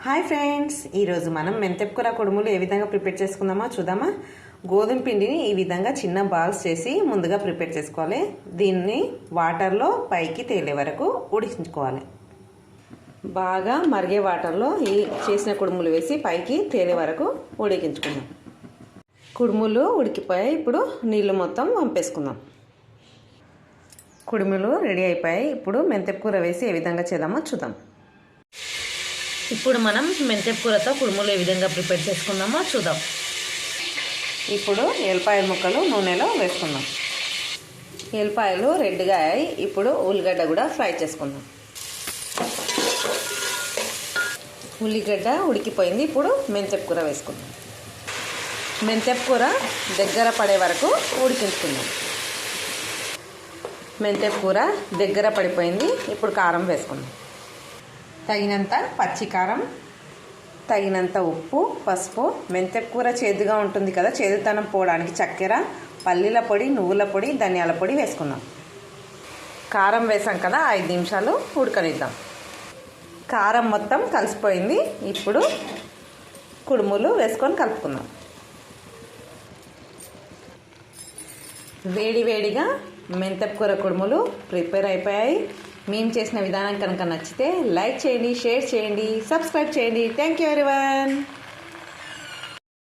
Hi friends, ఈరోజు మనం మెంతెపకూర కుడుములు ఏ విధంగా ప్రిపేర్ చేసుకుందామో చూద్దామా. గోధుమ పిండిని ఈ విధంగా చిన్న బాల్స్ చేసి ముందుగా ప్రిపేర్ చేసుకోవాలి. దీన్ని వాటర్లో పైకి తేలే వరకు ఉడికించుకోవాలి. బాగా మరిగే వాటర్లో ఈ చేసిన కుడుములు వేసి పైకి తేలే వరకు ఉడికించుకుందాం. కుడుములు ఉడికిపోయాయి. ఇప్పుడు నీళ్ళు మొత్తం వంపేసుకుందాం. కుడుములు రెడీ అయిపోయాయి. ఇప్పుడు మెంతెపకూర వేసి ఏ విధంగా చేద్దామో చూద్దాం. ఇప్పుడు మనం మెంతెపకూరతో కుడుములు ఏ విధంగా ప్రిపేర్ చేసుకుందామో చూద్దాం. ఇప్పుడు ఎల్లిపాయల ముక్కలు నూనెలో వేసుకుందాం. ఎల్లిపాయలు రెడ్గా అయ్యి ఇప్పుడు ఉల్లిగడ్డ కూడా ఫ్రై చేసుకుందాం. ఉల్లిగడ్డ ఉడికిపోయింది. ఇప్పుడు మెంతెపకూర వేసుకుందాం. మెంతెపకూర దగ్గర పడే వరకు ఉడికించుకుందాం. మెంతెపకూర దగ్గర పడిపోయింది. ఇప్పుడు కారం వేసుకుందాం. తగినంత పచ్చికారం, తగినంత ఉప్పు, పసుపు. మెంతెపకూర చేదుగా ఉంటుంది కదా, చేదుతనం పోవడానికి చక్కెర, పల్లీల పొడి, నువ్వుల పొడి, ధనియాల పొడి వేసుకుందాం. కారం వేసాం కదా, 5 నిమిషాలు ఉడకనిద్దాం. కారం మొత్తం కలిసిపోయింది. ఇప్పుడు కుడుములు వేసుకొని కలుపుకుందాం. వేడివేడిగా మెంతెపకూర కుడుములు ప్రిపేర్ అయిపోయాయి. మేము చేసిన విధానం కనుక నచ్చితే లైక్ చేయండి, షేర్ చేయండి, సబ్స్క్రైబ్ చేయండి. Thank you everyone.